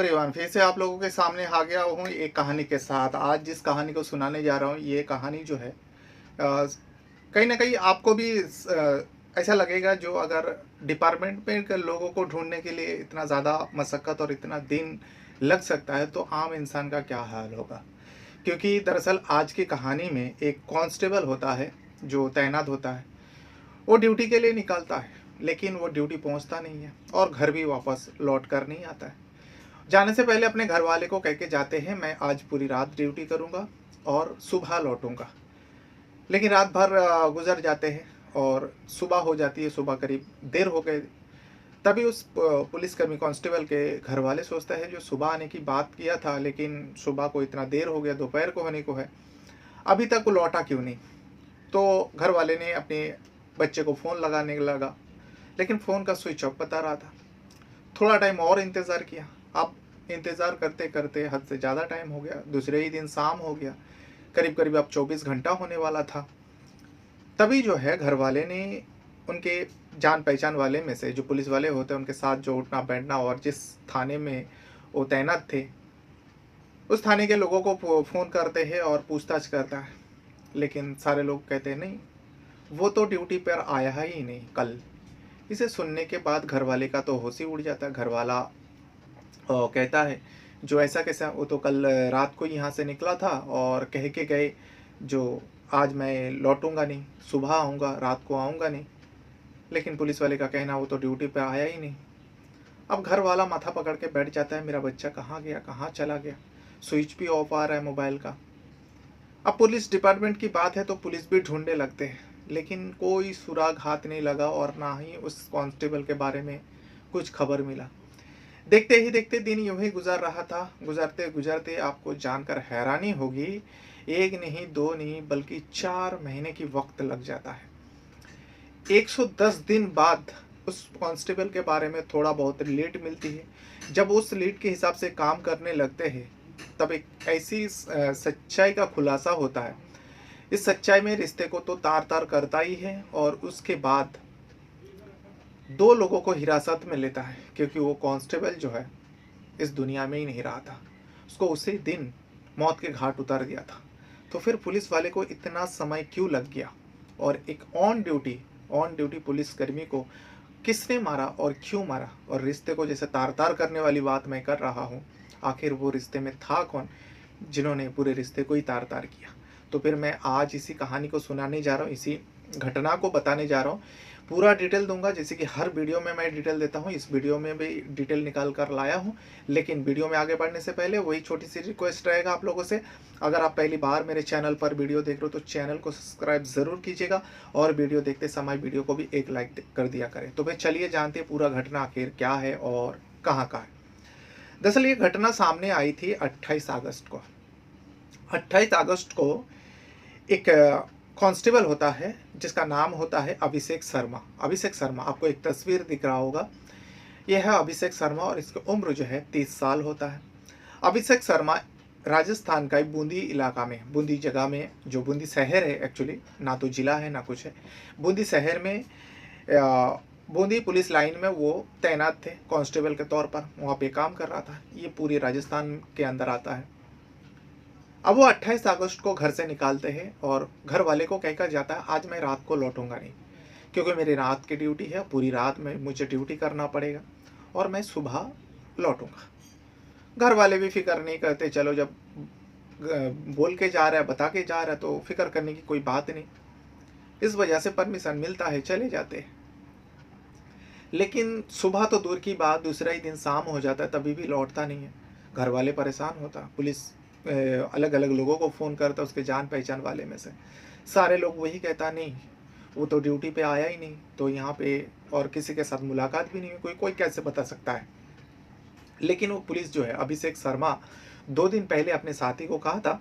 Everyone, फिर से आप लोगों के सामने आ गया हूँ एक कहानी के साथ। आज जिस कहानी को सुनाने जा रहा हूँ, ये कहानी जो है कहीं न कहीं आपको भी ऐसा लगेगा, जो अगर डिपार्टमेंट में के लोगों को ढूँढने के लिए इतना ज़्यादा मशक्कत और इतना दिन लग सकता है, तो आम इंसान का क्या हाल होगा। क्योंकि दरअसल आज की कहानी में एक कांस्टेबल होता है, जो तैनात होता है। वो ड्यूटी के लिए निकलता है, लेकिन वो ड्यूटी पहुँचता नहीं है और घर भी वापस लौट कर नहीं आता है। जाने से पहले अपने घरवाले को कह के जाते हैं, मैं आज पूरी रात ड्यूटी करूँगा और सुबह लौटूँगा। लेकिन रात भर गुज़र जाते हैं और सुबह हो जाती है, सुबह करीब देर हो गए। तभी उस पुलिसकर्मी कांस्टेबल के घरवाले सोचते हैं, जो सुबह आने की बात किया था, लेकिन सुबह को इतना देर हो गया, दोपहर को होने को है, अभी तक वो लौटा क्यों नहीं। तो घरवाले ने अपने बच्चे को फ़ोन लगाने लगा, लेकिन फ़ोन का स्विच ऑफ बता रहा था। थोड़ा टाइम और इंतज़ार किया। अब इंतज़ार करते-करते हद से ज़्यादा टाइम हो गया, दूसरे ही दिन शाम हो गया, करीब-करीब अब 24 घंटा होने वाला था। तभी जो है घरवाले ने उनके जान-पहचान वाले में से, जो पुलिस वाले होते हैं, उनके साथ जो उठना-बैठना और जिस थाने में वो तैनात थे, उस थाने के लोगों को फ़ोन करते हैं और पूछताछ करता है। लेकिन सारे लोग कहते हैं, नहीं, वो तो ड्यूटी पर आया ही नहीं कल। इसे सुनने के बाद घरवाले का तो होश ही उड़ जाता है। घरवाला कहता है, जो ऐसा कैसा, वो तो कल रात को यहाँ से निकला था और कह के गए, जो आज मैं लौटूंगा नहीं, सुबह आऊँगा, रात को आऊँगा नहीं। लेकिन पुलिस वाले का कहना, वो तो ड्यूटी पे आया ही नहीं। अब घर वाला माथा पकड़ के बैठ जाता है, मेरा बच्चा कहाँ गया, कहाँ चला गया। स्विच भी ऑफ आ रहा है मोबाइल का। अब पुलिस डिपार्टमेंट की बात है तो पुलिस भी ढूंढने लगते हैं, लेकिन कोई सुराग हाथ नहीं लगा और ना ही उस कांस्टेबल के बारे में कुछ खबर मिला। देखते ही देखते दिन यूं ही गुजर रहा था। गुजरते गुजरते आपको जानकर हैरानी होगी, एक नहीं, दो नहीं, बल्कि 4 महीने की वक्त लग जाता है। 110 दिन बाद उस कांस्टेबल के बारे में थोड़ा बहुत लीड मिलती है। जब उस लीड के हिसाब से काम करने लगते हैं, तब एक ऐसी सच्चाई का खुलासा होता है। इस सच्चाई में रिश्ते को तो तार तार करता ही है, और उसके बाद 2 लोगों को हिरासत में लेता है, क्योंकि वो कांस्टेबल जो है इस दुनिया में ही नहीं रहा था। उसको उसी दिन मौत के घाट उतार दिया था। तो फिर पुलिस वाले को इतना समय क्यों लग गया, और एक ऑन ड्यूटी पुलिसकर्मी को किसने मारा और क्यों मारा, और रिश्ते को जैसे तार तार करने वाली बात मैं कर रहा हूँ, आखिर वो रिश्ते में था कौन, जिन्होंने पूरे रिश्ते को ही तार तार किया। तो फिर मैं आज इसी कहानी को सुनाने जा रहा हूँ, इसी घटना को बताने जा रहा हूँ। पूरा डिटेल दूंगा, जैसे कि हर वीडियो में मैं डिटेल देता हूँ, इस वीडियो में भी डिटेल निकाल कर लाया हूँ। लेकिन वीडियो में आगे बढ़ने से पहले वही छोटी सी रिक्वेस्ट रहेगा आप लोगों से, अगर आप पहली बार मेरे चैनल पर वीडियो देख रहे हो तो चैनल को सब्सक्राइब ज़रूर कीजिएगा, और वीडियो देखते समय वीडियो को भी एक लाइक कर दिया करें। तो भाई चलिए जानते हैं पूरा घटना आखिर क्या है और कहाँ का है। दरअसल ये घटना सामने आई थी 28 अगस्त को। 28 अगस्त को एक कांस्टेबल होता है, जिसका नाम होता है अभिषेक शर्मा। अभिषेक शर्मा, आपको एक तस्वीर दिख रहा होगा, यह है अभिषेक शर्मा, और इसकी उम्र जो है 30 साल होता है। अभिषेक शर्मा राजस्थान का एक बूंदी इलाका में, बूंदी जगह में, जो बूंदी शहर है एक्चुअली, ना तो जिला है ना कुछ है, बूंदी शहर में बूंदी पुलिस लाइन में वो तैनात थे कांस्टेबल के तौर पर, वहाँ पे काम कर रहा था। ये पूरी राजस्थान के अंदर आता है। अब वो 28 अगस्त को घर से निकालते हैं और घर वाले को कहकर जाता है, आज मैं रात को लौटूंगा नहीं, क्योंकि मेरी रात की ड्यूटी है, पूरी रात में मुझे ड्यूटी करना पड़ेगा और मैं सुबह लौटूंगा। घर वाले भी फिक्र नहीं करते, चलो जब बोल के जा रहा है, बता के जा रहा है, तो फिक्र करने की कोई बात नहीं। इस वजह से परमिशन मिलता है, चले जाते हैं। लेकिन सुबह तो दूर की बात, दूसरा ही दिन शाम हो जाता है, तभी भी लौटता नहीं है। घर वाले परेशान होता, पुलिस अलग अलग लोगों को फ़ोन करता, उसके जान पहचान वाले में से सारे लोग वही कहता, नहीं, वो तो ड्यूटी पे आया ही नहीं, तो यहाँ पे और किसी के साथ मुलाकात भी नहीं हुई, कोई कोई कैसे बता सकता है। लेकिन वो पुलिस जो है, अभिषेक शर्मा 2 दिन पहले अपने साथी को कहा था,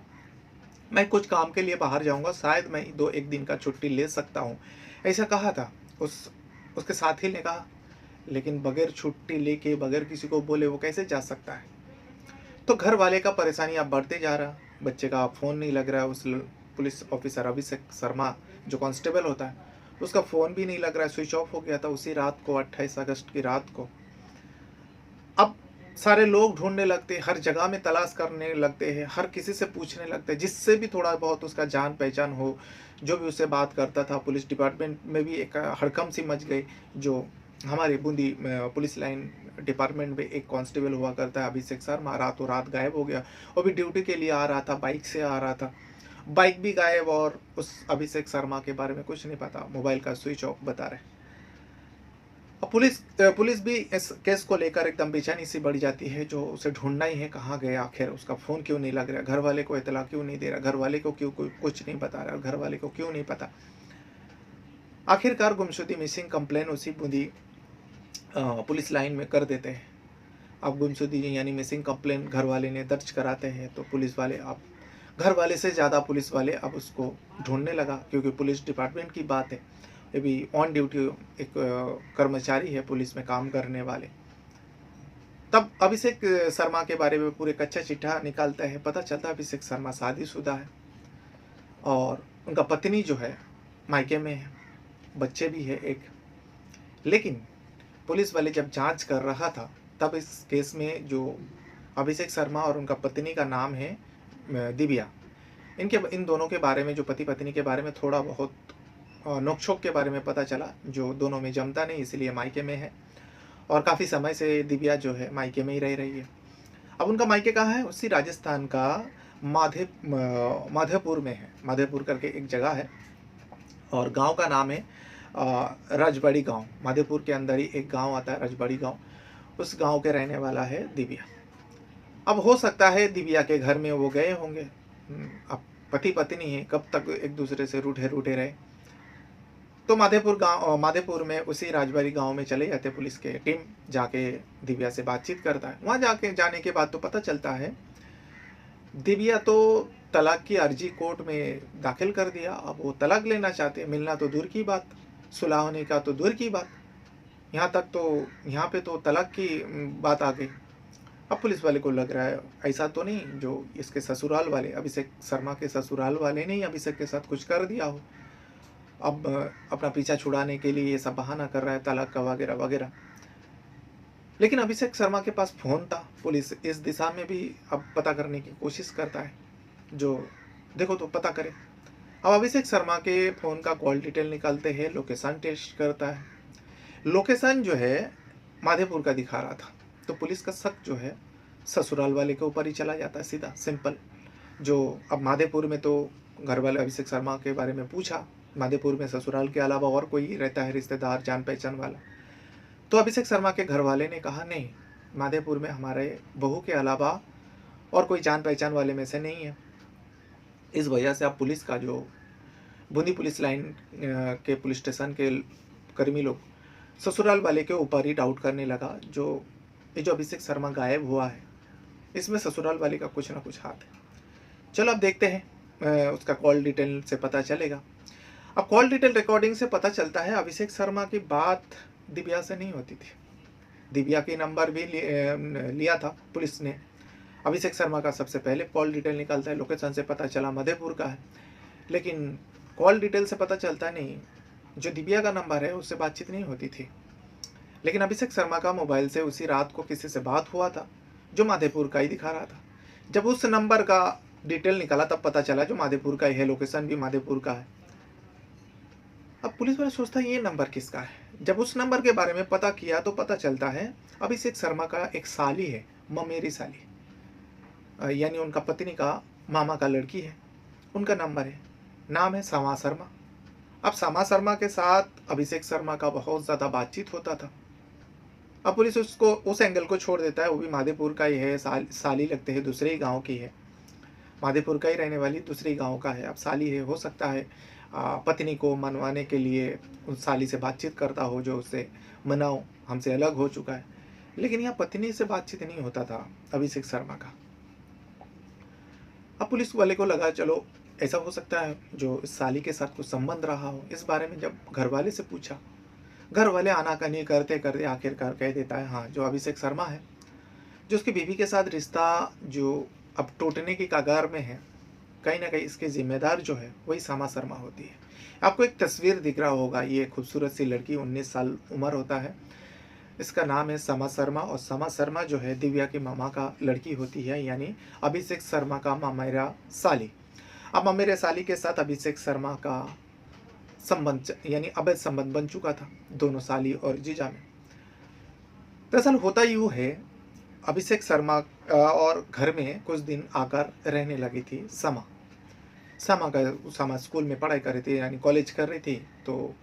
मैं कुछ काम के लिए बाहर जाऊंगा, शायद मैं 1 दिन का छुट्टी ले सकता हूँ, ऐसा कहा था। उसके साथी ने कहा, लेकिन बगैर छुट्टी लेके, बगैर किसी को बोले वो कैसे जा सकता है। तो घर वाले का परेशानी अब बढ़ते जा रहा, बच्चे का फ़ोन नहीं लग रहा है। उस पुलिस ऑफिसर अभिषेक शर्मा जो कांस्टेबल होता है, उसका फ़ोन भी नहीं लग रहा है, स्विच ऑफ हो गया था उसी रात को, 28 अगस्त की रात को। अब सारे लोग ढूँढने लगते हैं, हर जगह में तलाश करने लगते हैं, हर किसी से पूछने लगते हैं, जिससे भी थोड़ा बहुत उसका जान-पहचान हो, जो भी उससे बात करता था। पुलिस डिपार्टमेंट में भी एक हड़कंप सी मच गई, जो हमारी बूंदी पुलिस लाइन डिपार्टमेंट में एक कांस्टेबल हुआ करता है, अभिषेक शर्मा, रातों रात गायब हो गया। वो भी ड्यूटी के लिए आ रहा था, बाइक से आ रहा था। बाइक भी गायब और उस अभिषेक शर्मा के बारे में कुछ नहीं पता, मोबाइल का स्विच ऑफ बता रहे। अब पुलिस भी इस केस को लेकर एकदम बेचैनी सी बढ़ जाती है, जो उसे ढूँढना ही है, कहाँ गया आखिर, उसका फ़ोन क्यों नहीं लग रहा, घर वाले को इत्तला क्यों नहीं दे रहा, घर वाले को क्यों कोई कुछ नहीं बता रहा, घर वाले को क्यों नहीं पता। आखिरकार गुमशुदगी मिसिंग कंप्लेन उसी बूंदी पुलिस लाइन में कर देते हैं। अब गुमशुदगी यानी मिसिंग कंप्लेन घर वाले ने दर्ज कराते हैं, तो पुलिस वाले अब घर वाले से ज़्यादा पुलिस वाले अब उसको ढूँढने लगा, क्योंकि पुलिस डिपार्टमेंट की बात है। ये भी ऑन ड्यूटी एक कर्मचारी है पुलिस में काम करने वाले। तब अभिषेक शर्मा के बारे में पूरे कच्चा चिट्ठा निकालता है, पता चलता है अभिषेक शर्मा शादीशुदा है और उनका पत्नी जो है मायके में है, बच्चे भी है एक। लेकिन पुलिस वाले जब जांच कर रहा था, तब इस केस में जो अभिषेक शर्मा और उनका पत्नी का नाम है दिव्या, इन दोनों के बारे में, जो पति पत्नी के बारे में थोड़ा बहुत नोक-झोंक के बारे में पता चला, जो दोनों में जमता नहीं, इसलिए मायके में है और काफ़ी समय से दिव्या जो है मायके में ही रह रही है। अब उनका मायके कहाँ है? उसी राजस्थान का माधेपुर में है। माधेपुर करके एक जगह है और गाँव का नाम है रजबड़ी गाँव। माधेपुर के अंदर ही एक गाँव आता है रजबड़ी गाँव, उस गाँव के रहने वाला है दिव्या। अब हो सकता है दिव्या के घर में वो गए होंगे। अब पति पत्नी है, कब तक एक दूसरे से रूठे रहे। तो माधेपुर में उसी राजबाड़ी गांव में चले जाते पुलिस के टीम, जाके दिव्या से बातचीत करता है। वहां जाने के बाद तो पता चलता है दिव्या तो तलाक की अर्जी कोर्ट में दाखिल कर दिया। अब वो तलाक लेना चाहते, मिलना तो दूर की बात, सुलह होने का तो दूर की बात, यहाँ पे तो तलाक की बात आ गई। अब पुलिस वाले को लग रहा है ऐसा तो नहीं जो इसके ससुराल वाले, अभिषेक शर्मा के ससुराल वाले ने ही अभिषेक के साथ कुछ कर दिया हो। अब अपना पीछा छुड़ाने के लिए ये सब बहाना कर रहा है तलाक का वगैरह वगैरह। लेकिन अभिषेक शर्मा के पास फ़ोन था। पुलिस इस दिशा में भी अब पता करने की कोशिश करता है, जो देखो तो पता करे। अब अभिषेक शर्मा के फ़ोन का कॉल डिटेल निकालते हैं, लोकेशन टेस्ट करता है। लोकेशन जो है माधेपुर का दिखा रहा था, तो पुलिस का शक जो है ससुराल वाले के ऊपर ही चला जाता है सीधा, सिंपल। जो अब माधेपुर में तो घर वाले अभिषेक शर्मा के बारे में पूछा, माधेपुर में ससुराल के अलावा और कोई रहता है रिश्तेदार जान पहचान वाला? तो अभिषेक शर्मा के घर वाले ने कहा नहीं, माधेपुर में हमारे बहू के अलावा और कोई जान पहचान वाले में से नहीं है। इस वजह से अब पुलिस का जो बूंदी पुलिस लाइन के पुलिस स्टेशन के कर्मी लोग ससुराल वाले के ऊपर ही डाउट करने लगा। ये जो अभिषेक शर्मा गायब हुआ है, इसमें ससुराल वाले का कुछ ना कुछ हाथ है। चलो अब देखते हैं, उसका कॉल डिटेल से पता चलेगा। अब कॉल डिटेल रिकॉर्डिंग से पता चलता है अभिषेक शर्मा की बात दिव्या से नहीं होती थी। दिव्या की नंबर भी लिया था पुलिस ने। अभिषेक शर्मा का सबसे पहले कॉल डिटेल निकालता है, लोकेशन से पता चला मधेपुर का है, लेकिन कॉल डिटेल से पता चलता नहीं, जो दिव्या का नंबर है उससे बातचीत नहीं होती थी। लेकिन अभिषेक शर्मा का मोबाइल से उसी रात को किसी से बात हुआ था, जो माधेपुर का ही दिखा रहा था। जब उस नंबर का डिटेल निकाला तब पता चला जो माधेपुर का ही है, लोकेशन भी माधेपुर का है। अब पुलिस वाला सोचता है ये नंबर किसका है। जब उस नंबर के बारे में पता किया तो पता चलता है अभिषेक शर्मा का एक साली है, ममेरी साली, यानी उनका पत्नी का मामा का लड़की है, उनका नंबर है, नाम है समा शर्मा। अब समा शर्मा के साथ अभिषेक शर्मा का बहुत ज़्यादा बातचीत होता था। अब पुलिस उसको उस एंगल को छोड़ देता है, वो भी माधेपुर का ही है, साली लगते हैं, दूसरे ही गाँव की है, माधेपुर का ही रहने वाली, दूसरे गाँव का है। अब साली है, हो सकता है पत्नी को मनवाने के लिए उस साली से बातचीत करता हो, जो उससे मनाओ, हमसे अलग हो चुका है। लेकिन यहाँ पत्नी से बातचीत नहीं होता था अभिषेक शर्मा का। अब पुलिस वाले को लगा चलो ऐसा हो सकता है जो इस साली के साथ कुछ संबंध रहा हो। इस बारे में जब घर वाले से पूछा, घर वाले आनाकानी करते करते आखिरकार कह देता है हाँ, जो अभिषेक शर्मा है, जो उसकी बीवी के साथ रिश्ता जो अब टूटने की कगार में है, कहीं ना कहीं इसके जिम्मेदार जो है वही समा शर्मा होती है। आपको एक तस्वीर दिख रहा होगा, ये खूबसूरत सी लड़की, 19 साल उम्र होता है, इसका नाम है समा शर्मा, और समा शर्मा जो है दिव्या की मामा का लड़की होती है, यानी अभिषेक शर्मा का मामेरा साली। अब मामेरे साली के साथ अभिषेक शर्मा का संबंध यानी अवैध संबंध बन चुका था दोनों साली और जीजा में। दरअसल होता यूँ है, अभिषेक शर्मा और घर में कुछ दिन आकर रहने लगी थी समा। समा स्कूल में पढ़ाई कर रही थी, यानी कॉलेज कर रही थी, तो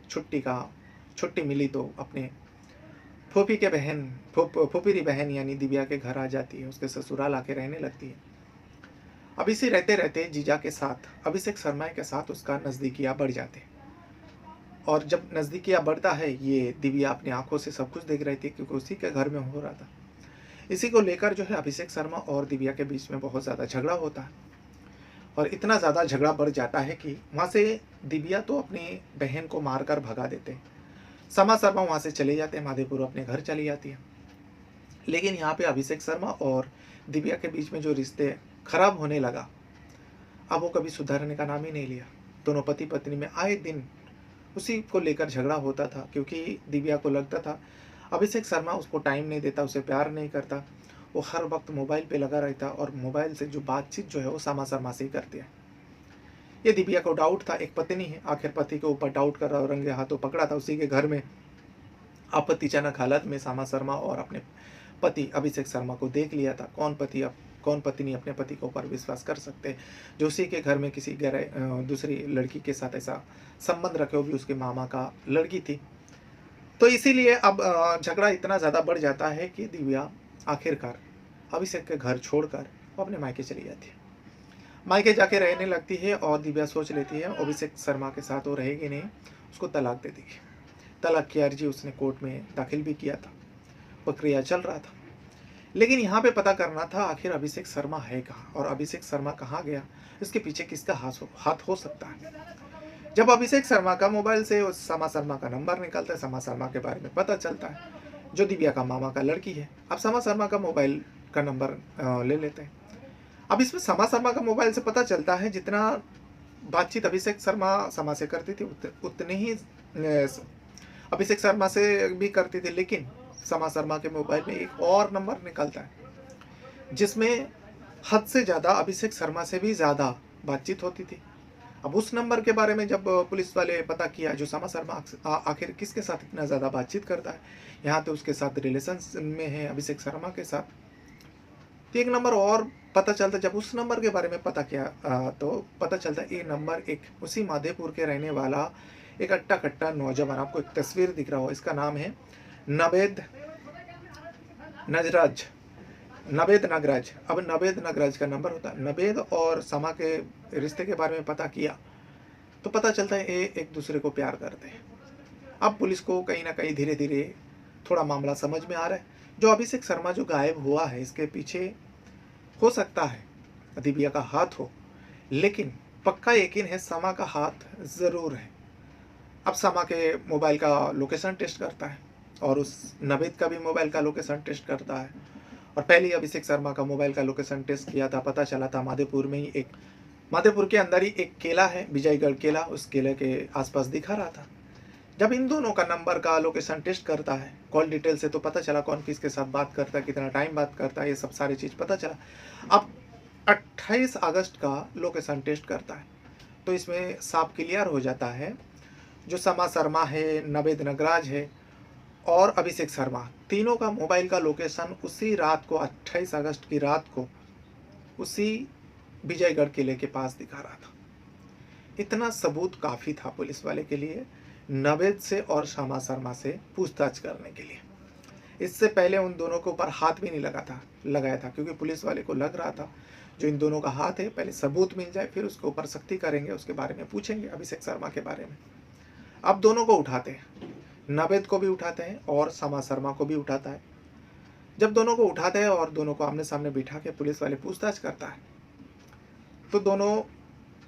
छुट्टी मिली तो अपने फूफीरी बहन यानी दिव्या के घर आ जाती है, उसके ससुराल आके रहने लगती है। अब इसी रहते रहते जीजा के साथ, अभिषेक शर्मा के साथ उसका नज़दीकियाँ बढ़ जाते हैं। और जब नज़दीकियाँ बढ़ता है, ये दिव्या अपनी आंखों से सब कुछ देख रही थी, क्योंकि उसी के घर में हो रहा था। इसी को लेकर जो है अभिषेक शर्मा और दिव्या के बीच में बहुत ज़्यादा झगड़ा होता है, और इतना ज़्यादा झगड़ा बढ़ जाता है कि वहाँ से दिव्या तो अपनी बहन को मारकर भगा देते हैं। समा शर्मा वहाँ से चले जाते हैं, माधेपुर अपने घर चली जाती है। लेकिन यहाँ पे अभिषेक शर्मा और दिव्या के बीच में जो रिश्ते खराब होने लगा, अब वो कभी सुधरने का नाम ही नहीं लिया। दोनों पति पत्नी में आए दिन उसी को लेकर झगड़ा होता था, क्योंकि दिव्या को लगता था अभिषेक शर्मा उसको टाइम नहीं देता, उसे प्यार नहीं करता, वो हर वक्त मोबाइल पे लगा रहता, और मोबाइल से जो बातचीत जो है वो समा शर्मा से ही करती है। ये दिव्या को डाउट था, एक पत्नी है, आखिर पति के ऊपर डाउट कर रहा और रंगे हाथों पकड़ा था। उसी के घर में आपत्तिजनक हालत में समा शर्मा और अपने पति अभिषेक शर्मा को देख लिया था। कौन पत्नी अपने पति के ऊपर विश्वास कर सकते हैं, जो उसी के घर में किसी दूसरी लड़की के साथ ऐसा संबंध रखे, वो भी उसके मामा का लड़की थी। तो इसीलिए अब झगड़ा इतना ज़्यादा बढ़ जाता है कि दिव्या आखिरकार अभिषेक के घर छोड़कर वो अपने मायके चली जाती है। मायके जाके रहने लगती है, और दिव्या सोच लेती है अभिषेक शर्मा के साथ वो रहेगी नहीं, उसको तलाक दे देगी। तलाक की अर्जी उसने कोर्ट में दाखिल भी किया था, प्रक्रिया चल रहा था। लेकिन यहाँ पे पता करना था आखिर अभिषेक शर्मा है कहाँ, और अभिषेक शर्मा कहाँ गया, इसके पीछे किसका हाथ हो सकता है। जब अभिषेक शर्मा का मोबाइल से उस समा शर्मा का नंबर निकलता है, समा शर्मा के बारे में पता चलता है, जो दिव्या का मामा का लड़की है। अब समा शर्मा का मोबाइल का नंबर ले लेते हैं। अब इसमें समा शर्मा का मोबाइल से पता चलता है, जितना बातचीत अभिषेक शर्मा समा से करती थी उतनी ही अभिषेक शर्मा से भी करती थी। लेकिन समा शर्मा के मोबाइल में एक और नंबर निकलता है, जिसमें हद से ज़्यादा अभिषेक शर्मा से भी ज़्यादा बातचीत होती थी। अब उस नंबर के बारे में जब पुलिस वाले पता किया, जो समा शर्मा आखिर किसके साथ इतना ज़्यादा बातचीत करता है, यहाँ तो उसके साथ रिलेशन में है अभिषेक शर्मा के साथ, तो एक नंबर और पता चलता। जब उस नंबर के बारे में पता किया तो पता चलता ये नंबर एक उसी माधेपुर के रहने वाला एक अट्टा कट्टा नौजवान, आपको एक तस्वीर दिख रहा हो, इसका नाम है नवेद नगराज। अब नवेद नगराज का नंबर होता है। नवेद और समा के रिश्ते के बारे में पता किया तो पता चलता है ये एक दूसरे को प्यार करते हैं। अब पुलिस को कहीं ना कहीं धीरे धीरे थोड़ा मामला समझ में आ रहा है, जो अभिषेक शर्मा जो गायब हुआ है, इसके पीछे हो सकता है दिव्या का हाथ हो, लेकिन पक्का यकीन है समा का हाथ ज़रूर है। अब समा के मोबाइल का लोकेशन टेस्ट करता है, और उस नवेद का भी मोबाइल का लोकेशन टेस्ट करता है, और पहले ही अभिषेक शर्मा का मोबाइल का लोकेशन टेस्ट किया था, पता चला था माधेपुर के अंदर ही एक केला है, विजयगढ़ केला, उस केले के आसपास दिखा रहा था। जब इन दोनों का नंबर का लोकेशन टेस्ट करता है कॉल डिटेल से, तो पता चला कौन किसके साथ बात करता है, कितना टाइम बात करता है, ये सब सारी चीज़ पता चला। अब 28 अगस्त का लोकेशन टेस्ट करता है, तो इसमें साफ क्लियर हो जाता है, जो समा शर्मा है, नवेद नगराज है और अभिषेक शर्मा, तीनों का मोबाइल का लोकेशन उसी रात को, 28 अगस्त की रात को, उसी विजयगढ़ किले के पास दिखा रहा था। इतना सबूत काफ़ी था पुलिस वाले के लिए नवेद से और समा शर्मा से पूछताछ करने के लिए। इससे पहले उन दोनों के ऊपर हाथ भी नहीं लगाया था, क्योंकि पुलिस वाले को लग रहा था जो इन दोनों का हाथ है, पहले सबूत मिल जाए, फिर उसके ऊपर सख्ती करेंगे, उसके बारे में पूछेंगे अभिषेक शर्मा के बारे में। अब दोनों को उठाते हैं, नवेद को भी उठाते हैं और समा शर्मा को भी उठाता है। जब दोनों को उठाते हैं और दोनों को आमने सामने बिठा के पुलिस वाले पूछताछ करता है, तो दोनों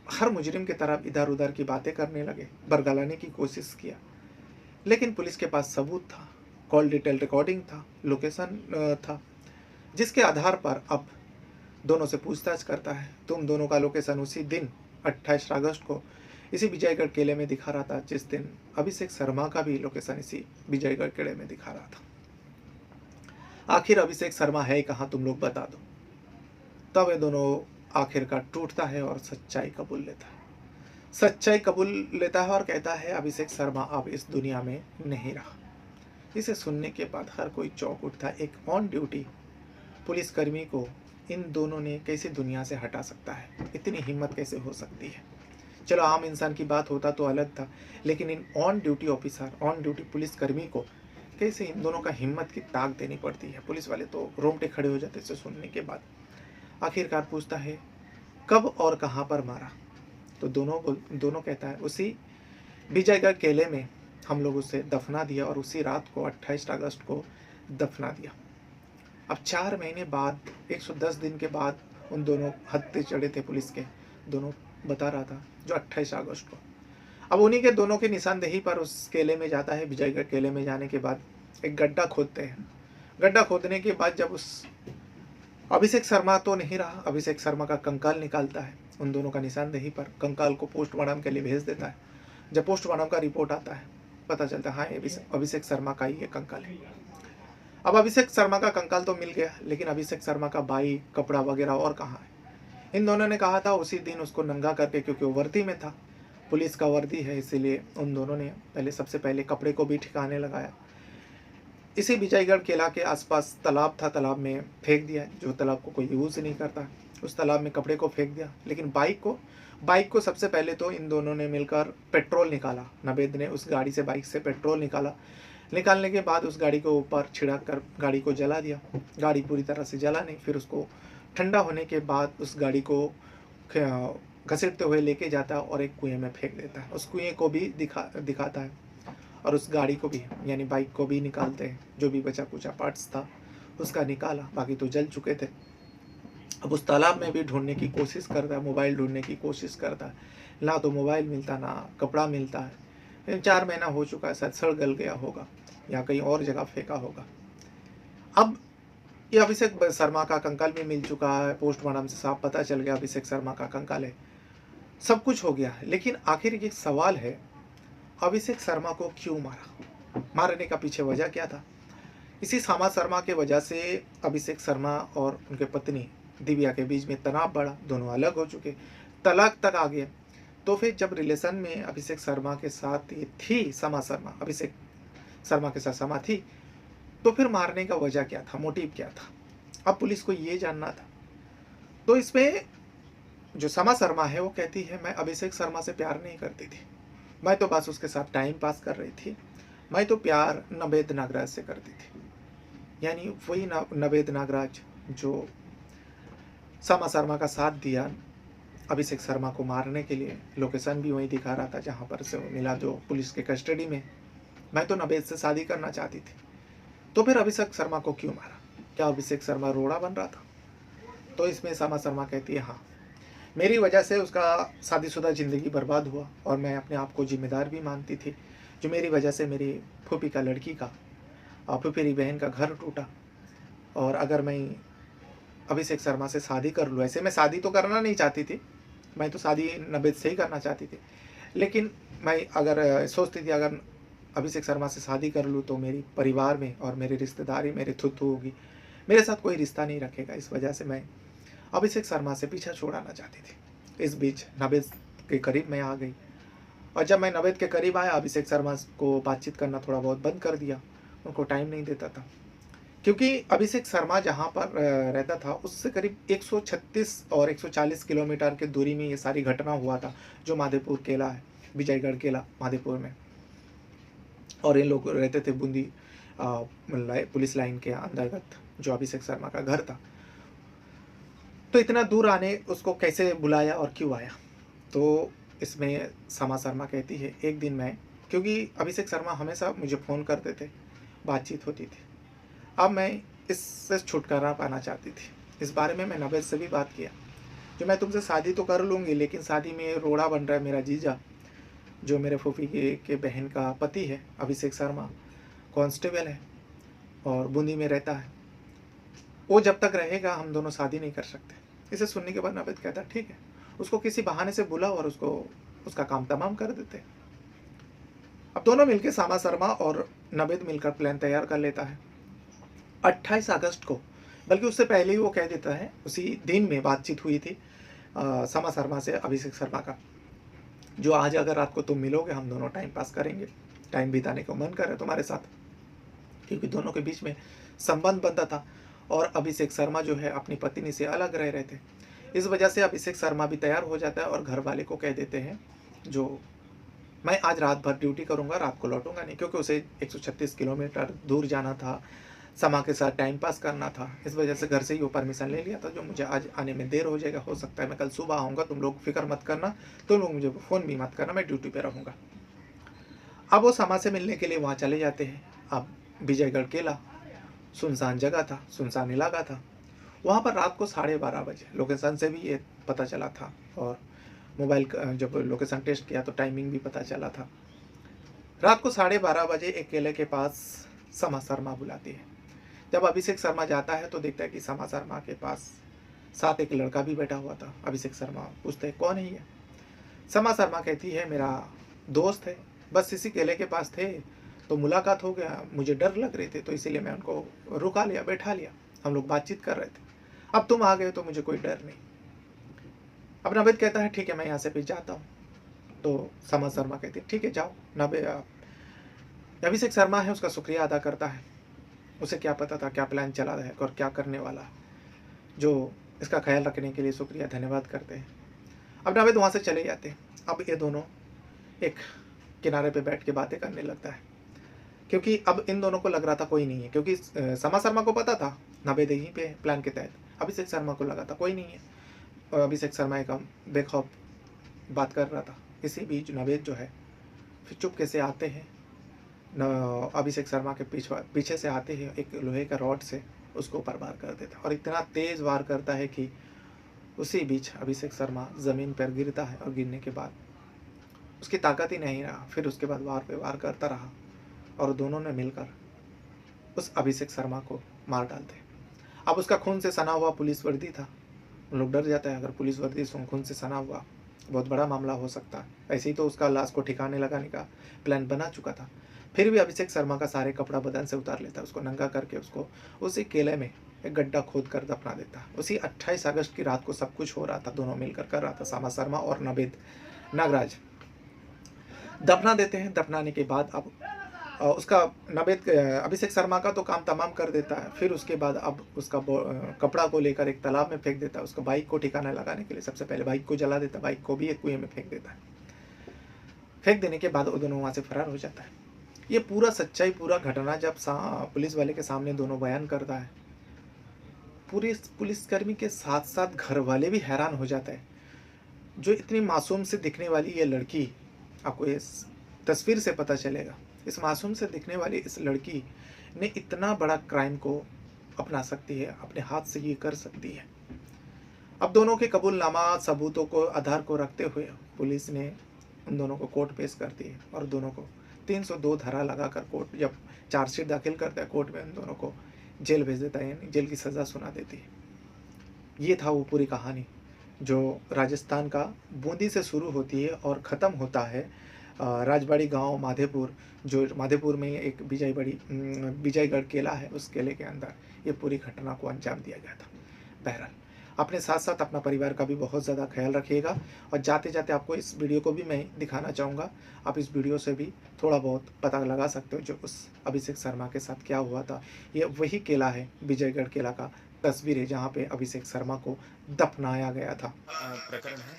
हर मुजरिम की तरफ इधर उधर की बातें करने लगे, बरगलाने की कोशिश किया। लेकिन पुलिस के पास सबूत था, कॉल डिटेल रिकॉर्डिंग था, लोकेशन था, जिसके आधार पर अब दोनों से पूछताछ करता है। तुम दोनों का लोकेशन उसी दिन 28 अगस्त को इसी विजयगढ़ किले में दिखा रहा था, जिस दिन अभिषेक शर्मा का भी लोकेशन इसी विजयगढ़ किले में दिखा रहा था। आखिर अभिषेक शर्मा है कहाँ, तुम लोग बता दो। तब ये दोनों आखिरकार टूटता है और सच्चाई कबूल लेता है। सच्चाई कबूल लेता है और कहता है अभिषेक शर्मा अब इस दुनिया में नहीं रहा। इसे सुनने के बाद हर कोई चौंक उठता है। एक ऑन ड्यूटी पुलिसकर्मी को इन दोनों ने कैसे दुनिया से हटा सकता है, इतनी हिम्मत कैसे हो सकती है। चलो आम इंसान की बात होता तो अलग था, लेकिन in on duty officer, on duty पुलिसकर्मी को कैसे इन दोनों का हिम्मत की ताक देनी पड़ती है। पुलिस वाले तो रोंगटे खड़े हो जाते इसे सुनने के बाद। आखिरकार पूछता है कब और कहाँ पर मारा, तो दोनों कहता है उसी विजयगढ़ किले में हम लोग उसे दफना दिया और उसी रात को 28 अगस्त को दफना दिया। अब 4 महीने बाद 110 दिन के बाद उन दोनों हत्थे चढ़े थे पुलिस के, दोनों बता रहा था, जो 28 अगस्त को। अब उन्हीं के दोनों की निशानदेही पर उस किले में जाता है। विजयगढ़ किले में जाने के बाद एक गड्ढा खोदते हैं। गड्ढा खोदने के बाद जब उस अभिषेक शर्मा तो नहीं रहा, अभिषेक शर्मा का कंकाल निकालता है उन दोनों का निशानदेही पर। कंकाल को पोस्टमार्टम के लिए भेज देता है। जब पोस्टमार्टम का रिपोर्ट आता है, पता चलता है हाँ अभिषेक शर्मा का ही ये कंकाल है। अब अभिषेक शर्मा का कंकाल तो मिल गया, लेकिन अभिषेक शर्मा का बाई, कपड़ा वगैरह और कहाँ है। इन दोनों ने कहा था उसी दिन उसको नंगा करके, क्योंकि वो वर्दी में था, पुलिस का वर्दी है, इसीलिए उन दोनों ने सबसे पहले कपड़े को भी ठिकाने लगाया। इसी विजयगढ़ किला के आसपास तालाब था, तालाब में फेंक दिया। जो तालाब को कोई यूज़ नहीं करता, उस तालाब में कपड़े को फेंक दिया। लेकिन बाइक को सबसे पहले तो इन दोनों ने मिलकर पेट्रोल निकाला। नवेद ने उस गाड़ी से, बाइक से पेट्रोल निकाला। निकालने के बाद उस गाड़ी को ऊपर छिड़क कर गाड़ी को जला दिया। गाड़ी पूरी तरह से जला नहीं, फिर उसको ठंडा होने के बाद उस गाड़ी को घसीटते हुए लेके जाता है और एक कुएं में फेंक देता है। उस कुएं को भी दिखाता है और उस गाड़ी को भी, यानी बाइक को भी निकालते हैं। जो भी बचा कुचा पार्ट्स था उसका निकाला, बाकी तो जल चुके थे। अब उस तालाब में भी ढूंढने की कोशिश करता है, मोबाइल ढूंढने की कोशिश करता है, ना तो मोबाइल मिलता ना कपड़ा मिलता है। 4 महीना हो चुका है, शायद सड़ गल गया होगा या कहीं और जगह फेंका होगा। अब ये अभिषेक शर्मा का कंकाल भी मिल चुका है, पोस्टमार्टम से साफ पता चल गया अभिषेक शर्मा का कंकाल है, सब कुछ हो गया है। लेकिन आखिर एक सवाल है, अभिषेक शर्मा को क्यों मारा, मारने का पीछे वजह क्या था। इसी सामा शर्मा के वजह से अभिषेक शर्मा और उनके पत्नी दिव्या के बीच में तनाव बढ़ा, दोनों अलग हो चुके, तलाक तक आ गए। तो फिर जब रिलेशन में अभिषेक शर्मा के साथ ये थी, समा शर्मा अभिषेक शर्मा के साथ समा थी, तो फिर मारने का वजह क्या था, मोटिव क्या था, अब पुलिस को ये जानना था। तो इसमें जो समा शर्मा है वो कहती है मैं अभिषेक शर्मा से प्यार नहीं करती थी, मैं तो बस उसके साथ टाइम पास कर रही थी, मैं तो प्यार नवेद नागराज से करती थी। यानी वही नवेद नागराज जो समा शर्मा का साथ दिया अभिषेक शर्मा को मारने के लिए। लोकेशन भी वही दिखा रहा था जहाँ पर से मिला, जो पुलिस के कस्टडी में। मैं तो नवेद से शादी करना चाहती थी, तो फिर अभिषेक शर्मा को क्यों मारा, क्या अभिषेक शर्मा रोड़ा बन रहा था। तो इसमें समा शर्मा कहती है हाँ, मेरी वजह से उसका शादीशुदा ज़िंदगी बर्बाद हुआ और मैं अपने आप को जिम्मेदार भी मानती थी। जो मेरी वजह से मेरी फूफी का लड़की का, फूफेरी बहन का घर टूटा। और अगर मैं अभिषेक शर्मा से शादी कर लूँ, ऐसे मैं शादी तो करना नहीं चाहती थी, मैं तो शादी नवेद से ही करना चाहती थी, लेकिन मैं अगर सोचती थी अगर अभिषेक शर्मा से शादी कर लूँ तो मेरी परिवार में और मेरी रिश्तेदारी मेरी थुथु होगी, मेरे साथ कोई रिश्ता नहीं रखेगा। इस वजह से मैं अभिषेक शर्मा से पीछा छुड़ाना चाहती थी। इस बीच नवेद के करीब मैं आ गई, और जब मैं नवेद के करीब आया, अभिषेक शर्मा को बातचीत करना थोड़ा बहुत बंद कर दिया, उनको टाइम नहीं देता था। क्योंकि अभिषेक शर्मा जहाँ पर रहता था उससे करीब 136 और 140 किलोमीटर की दूरी में ये सारी घटना हुआ था, जो माधेपुर किला है, विजयगढ़ किला माधेपुर में। और ये लोग रहते थे बूंदी पुलिस लाइन के अंतर्गत, जो अभिषेक शर्मा का घर था। तो इतना दूर आने उसको कैसे बुलाया और क्यों आया, तो इसमें समा शर्मा कहती है एक दिन मैं, क्योंकि अभिषेक शर्मा हमेशा मुझे फ़ोन करते थे, बातचीत होती थी, अब मैं इससे छुटकारा पाना चाहती थी। इस बारे में मैं नवेद से भी बात किया, जो मैं तुमसे शादी तो कर लूँगी, लेकिन शादी में रोड़ा बन रहा है मेरा जीजा, जो मेरे फूफी के बहन का पति है, अभिषेक शर्मा कांस्टेबल है और बूंदी में रहता है, वो जब तक रहेगा हम दोनों शादी नहीं कर सकते। इसे सुनने के बाद नवेद कहता ठीक है, उसको किसी बहाने से बुलाओ और उसको उसका काम तमाम कर देते। अब दोनों मिलकर सामा शर्मा और नवेद मिलकर प्लान तैयार कर लेता है 28 अगस्त को, बल्कि उससे पहले ही वो कह देता है। उसी दिन में बातचीत हुई थी सामा शर्मा से अभिषेक शर्मा का, जो आज अगर रात को तुम मिलोगे हम दोनों टाइम पास करेंगे, टाइम बिताने को मन करे तुम्हारे साथ, क्योंकि दोनों के बीच में संबंध बनता था और अभिषेक शर्मा जो है अपनी पत्नी से अलग रह रहे थे। इस वजह से अभिषेक शर्मा भी तैयार हो जाता है और घर वाले को कह देते हैं जो मैं आज रात भर ड्यूटी करूंगा, रात को लौटूंगा नहीं, क्योंकि उसे 136 किलोमीटर दूर जाना था, समा के साथ टाइम पास करना था। इस वजह से घर से ही वो परमिशन ले लिया था, जो मुझे आज आने में देर हो जाएगा, हो सकता है मैं कल सुबह आऊँगा, तुम लोग फिक्र मत करना, तुम लोग मुझे फ़ोन भी मत करना, मैं ड्यूटी पे रहूँगा। अब वो समा से मिलने के लिए वहाँ चले जाते हैं। अब विजयगढ़ किला सुनसान जगह था, सुनसान इलाका था। वहाँ पर रात को 12:30 बजे लोकेशन से भी ये पता चला था, और मोबाइल जब लोकेशन टेस्ट किया तो टाइमिंग भी पता चला था। रात को 12:30 बजे एक किले के पास समा शर्मा बुलाती है। जब अभिषेक शर्मा जाता है तो देखता है कि समा शर्मा के पास साथ एक लड़का भी बैठा हुआ था। अभिषेक शर्मा पूछते हैं कौन है ये? समा शर्मा कहती है मेरा दोस्त है, बस इसी किले के पास थे तो मुलाकात हो गया, मुझे डर लग रहे थे तो इसीलिए मैं उनको रुका लिया, बैठा लिया, हम लोग बातचीत कर रहे थे, अब तुम आ गए तो मुझे कोई डर नहीं। अब नवेद कहता है ठीक है मैं यहाँ से फिर जाता हूँ। तो समा शर्मा कहती है ठीक है जाओ। अभिषेक शर्मा है उसका शुक्रिया अदा करता है, उसे क्या पता था क्या प्लान चला है और क्या करने वाला, जो इसका ख्याल रखने के लिए शुक्रिया धन्यवाद करते हैं। अब नवेद वहाँ से चले जाते हैं। अब ये दोनों एक किनारे पे बैठ के बातें करने लगता है, क्योंकि अब इन दोनों को लग रहा था कोई नहीं है, क्योंकि समा शर्मा को पता था नवेद यहीं पे प्लान के तहत, अभिषेक शर्मा को लगा था कोई नहीं है, और अभिषेक शर्मा एक बेखौफ बात कर रहा था। इसी बीच नवेद जो है फिर चुपके से आते हैं, अभिषेक शर्मा के पीछे से आते हैं, एक लोहे का रॉड से उसको ऊपर वार कर देता है, और इतना तेज़ वार करता है कि उसी बीच अभिषेक शर्मा ज़मीन पर गिरता है, और गिरने के बाद उसकी ताकत ही नहीं रहा। फिर उसके बाद वार पे वार करता रहा और दोनों ने मिलकर उस अभिषेक शर्मा को मार डालते। अब उसका खून से सना हुआ पुलिस वर्दी था, उन लोग डर जाता है अगर पुलिस वर्दी खून से सना हुआ बहुत बड़ा मामला हो सकता है। ऐसे ही तो उसका लाश को ठिकाने लगाने का प्लान बना चुका था। फिर भी अभिषेक शर्मा का सारे कपड़ा बदन से उतार लेता है, उसको नंगा करके उसको उसी केले में एक गड्ढा खोद कर दफना देता है। उसी 28 अगस्त की रात को सब कुछ हो रहा था, दोनों मिलकर कर रहा था, सामा शर्मा और नवेद नागराज दफना देते हैं। दफनाने के बाद अब उसका नवेद अभिषेक शर्मा का तो काम तमाम कर देता है। फिर उसके बाद अब उसका कपड़ा को लेकर एक तालाब में फेंक देता है। उसका बाइक को ठिकाना लगाने के लिए सबसे पहले बाइक को जला देता है, बाइक को भी एक कुएं में फेंक देता है। फेंक देने के बाद वो दोनों वहाँ से फरार हो जाता है। ये पूरा सच्चाई, पूरा घटना जब पुलिस वाले के सामने दोनों बयान करता है, पूरे पुलिसकर्मी के साथ साथ घर वाले भी हैरान हो जाते हैं। जो इतनी मासूम से दिखने वाली ये लड़की, आपको इस तस्वीर से पता चलेगा, इस मासूम से दिखने वाली इस लड़की ने इतना बड़ा क्राइम को अपना सकती है, अपने हाथ से ये कर सकती है। अब दोनों के कबूलनामा सबूतों को आधार को रखते हुए पुलिस ने उन दोनों को कोर्ट पेश करती है, और दोनों को 302 धारा लगाकर कोर्ट जब चार्जशीट दाखिल करता है कोर्ट में, उन दोनों को जेल भेज देता है, यानी जेल की सज़ा सुना देती है। ये था वो पूरी कहानी जो राजस्थान का बूंदी से शुरू होती है और ख़त्म होता है राजबाड़ी गांव माधेपुर, जो माधेपुर में एक विजयगढ़ किला है, उस किले के अंदर ये पूरी घटना को अंजाम दिया गया था। बहरहाल अपने साथ साथ अपना परिवार का भी बहुत ज़्यादा ख्याल रखिएगा, और जाते जाते आपको इस वीडियो को भी मैं दिखाना चाहूँगा। आप इस वीडियो से भी थोड़ा बहुत पता लगा सकते हो जो उस अभिषेक शर्मा के साथ क्या हुआ था। ये वही किला है, विजयगढ़ किला का तस्वीर है जहाँ पे अभिषेक शर्मा को दफनाया गया था। प्रकरण है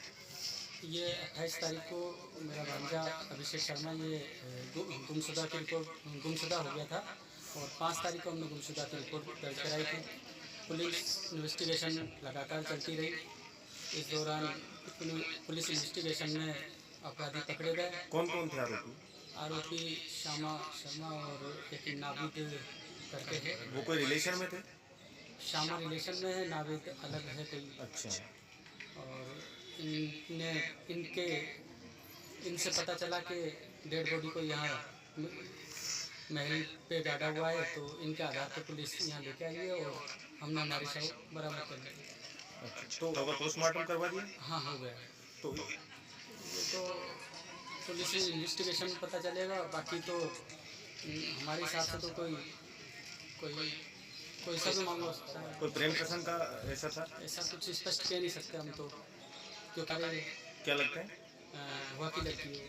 ये 28 तारीख को मेरा भांजा अभिषेक शर्मा ये गुमशुदा की रिपोर्ट गुमशुदा हो गया था, और 5 तारीख को हमने गुमशुदा की रिपोर्ट दर्ज कराई थी। पुलिस इन्वेस्टिगेशन लगातार चलती रही। इस दौरान पुलिस इन्वेस्टिगेशन में अपराधी पकड़े गए। कौन कौन थे आरोपी? आरोपी श्यामा शर्मा और एक नाविद करके है। वो कोई रिलेशन में थे? श्यामा रिलेशन में है, नाविद अलग है कोई। अच्छा। और इनसे पता चला कि डेड बॉडी को यहाँ महल पे गाड़ा हुआ है, तो इनके आधार पर पुलिस यहाँ लेके आई है और हमने हमारी शव बरामद कर ली। अच्छा, तो अगर पोस्टमार्टम करवा दिया? हाँ, हो गया। तो ये तो पुलिस इन्वेस्टिगेशन में पता चलेगा, बाकी तो हमारे हिसाब से तो कोई सा भी मामला हो सकता है। कोई प्रेम प्रसंग का ऐसा था? ऐसा कुछ स्पष्ट कह नहीं सकते हम तो, क्योंकि क्या लगता है? हुआ की लड़की है,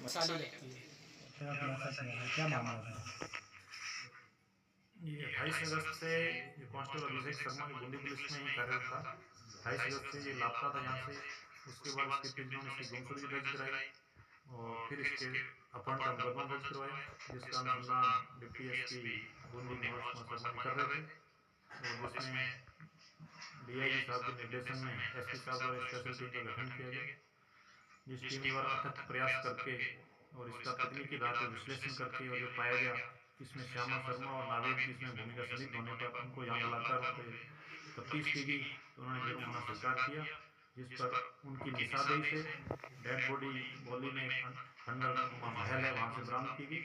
साली लगती है। क्या मामला है? ये 28 अगस्त से ये कांस्टेबल अभिषेक शर्मा जो बूंदी पुलिस में ही कार्यरत था, 28 अगस्त से ये लापता था यहाँ से। उसके बाद इसके परिजनों ने इसकी गुमशुदगी दर्ज कराई और फिर इसके अपहरण का मुकदमा दर्ज करवाया, जिसका अनुसंधान डिप्टी एसपी बूंदी मनोज कुमार शर्मा कर रहे थे, और जिसमें डीआईजी साहब के निर्देशन में एसपी साहब द्वारा स्पेशल टीम का गठन किया गया, जिस टीम द्वारा अथक प्रयास करके और इसका तकनीकी आधार पर विश्लेषण करके और जो पाया गया इसमें श्यामा शर्मा और नावेद की इसमें भूमिका संदिग्ध होने पर उनको यहाँ बुलाकर तफ्तीश की गई, तो उन्होंने जुर्म होना स्वीकार किया, जिस पर उनकी निशानदेही से डेड बॉडी बॉली में खंडर महल है वहाँ से बरामद की गई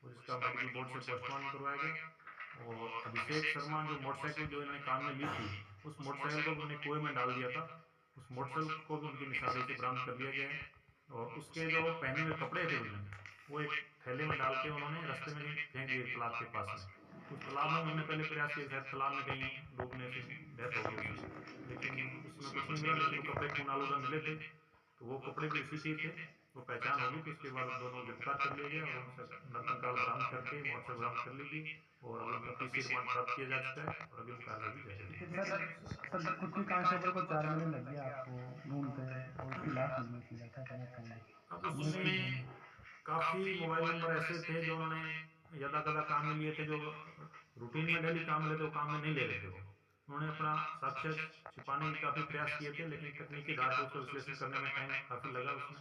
और इसका मेडिकल बोर्ड से पोस्टमार्टम करवाया गया। और अभिषेक शर्मा जो मोटरसाइकिल जो इन्होंने काम में ली थी, उस मोटरसाइकिल को उन्होंने कुएं में डाल दिया था, उस मोटरसाइकिल को भी उनकी निशानदेही से बरामद कर लिया गया है। और उसके जो पहने हुए कपड़े थे उन्होंने वो एक थैले में डाल के उन्होंने रास्ते में फेंक दिए तालाब के पास में। उस तालाब में उन्होंने पहले प्रयास किया शायद तालाब में कहीं डूबने से डेथ हो गई, लेकिन उसमें कुछ नहीं मिला, लेकिन कपड़े खून आलूदा मिले थे, तो वो कपड़े भी उसी के थे, वो पहचान होगी। तो उसके बाद दोनों गिरफ्तार कर लिया गया और उनसे नरकंकाल बरामद करके मोटर बरामद कर ली गई और उनका पीसी रिमांड प्राप्त किया जा चुका है और अभी कार्रवाई की जाएगी। कुछ भी कांस्टेबल को 4 महीने लग गया आपको ढूंढते हैं और उसकी लाश नहीं मिली है, क्या कहना चाहेंगे? अब उसमें काफ़ी मोबाइल नंबर ऐसे थे जो उन्होंने यदा कदा काम में लिए थे, जो रूटीन में डेली काम लेते वो काम में नहीं ले रहे थे। उन्होंने अपना साक्ष्य छिपाने के काफ़ी प्रयास किए थे, लेकिन तकनीकी आधार पर उसको विश्लेषण करने में टाइम काफ़ी लगा उसमें,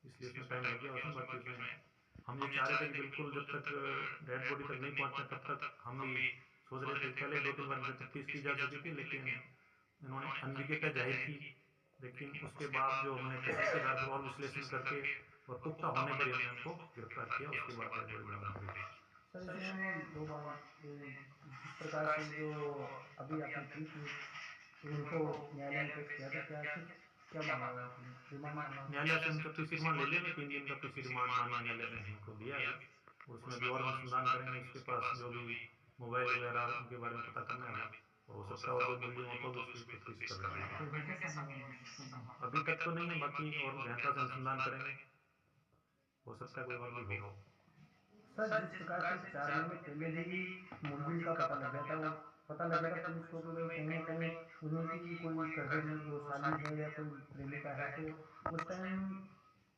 इसलिए उसमें टाइम लग गया उसमें। बाकी उसमें हम ये चाह रहे थे कि बिल्कुल जब तक डेड बॉडी तक नहीं पहुँचते तब तक हम भी सोच रहे थे, पहले 2-3 बार से तफ्तीश की जा चुकी थी, लेकिन इन्होंने अनभिज्ञता जाहिर की, लेकिन उसके बाद जो हमने तकनीकी आधार पर और विश्लेषण करके और पुख्ता होने पर हमने उनको गिरफ्तार किया, उसके बाद डेड बॉडी बरामद हुई। सर इसमें 2 बार जिस प्रकार से जो अभी आपने की थी उनको न्यायालय में पेश किया था, क्या मामला है? न्यायालय से उनका पीसी रिमांड ले लिया, 3 दिन का पीसी रिमांड माननीय न्यायालय ने हमको दिया है, उसमें भी और अनुसंधान करेंगे, उसके पास जो भी मोबाइल वगैरह उनके बारे में पता करना है और हो सकता है और जो मूल्य हो तो उसकी तफ्तीश कर रहे हैं। अभी तक तो नहीं है, बाकी और गहनता से अनुसंधान करेंगे, हो सकता है कोई और भी हो। सर जिस प्रकार से 4 महीने पहले ही मुलजिम का पता लग गया था, वो पता लग गया था पुलिस को कि कहीं ना कहीं उन्होंने कोई कजन जो साली है या कोई प्रेमिका है, तो उस टाइम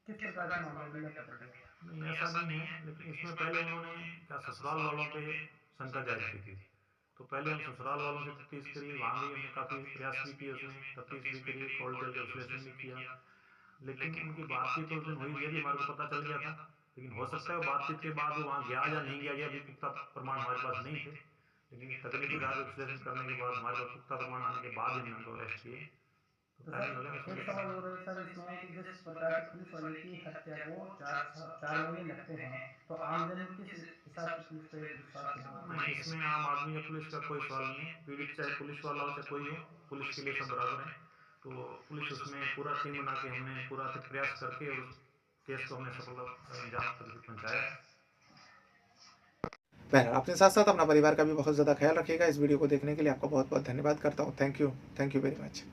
किस प्रकार का मामला मिला पता लगा? नहीं ऐसा नहीं है, लेकिन इसमें पहले उन्होंने क्या ससुराल वालों पे शंका जाहिर की थी, तो पहले हम ससुराल वालों से तफ्तीश करी, वहाँ भी हमने काफ़ी प्रयास भी किए, उसमें तफ्तीश भी करी, कॉल करके विश्लेषण भी किया, लेकिन उनकी बातचीत उस दिन हुई है भी हमारे को पता चल गया था, लेकिन हो सकता है बातचीत के बाद वो वहाँ गया या नहीं गया, अभी पुख्ता प्रमाण हमारे पास नहीं थे, लेकिन तकनीकी आधार पर विश्लेषण करने के बाद हमारे पास पुख्ता प्रमाण आने के बाद हमने उनको अरेस्ट किए। तो सर एक सवाल हो रहा है सर इसमें कि जिस प्रकार से पुलिस वाले की हत्या को 4 महीने लगते हैं, तो आम जन किस हिसाब से पुलिस पे विश्वास करेगा? नहीं, इसमें आम आदमी या पुलिस का कोई सवाल नहीं है, पीड़ित चाहे पुलिस वाला हो चाहे कोई हो, पुलिस के लिए सब बराबर है, तो पुलिस उसमें पूरा टीम बना के हमने पूरा प्रयास करके और केस को हमने सफल अंजाम तक पहुँचाया। बहरहाल अपने साथ साथ अपना परिवार का भी बहुत ज़्यादा ख्याल रखिएगा। इस वीडियो को देखने के लिए आपका बहुत बहुत धन्यवाद करता हूँ। Thank you very much.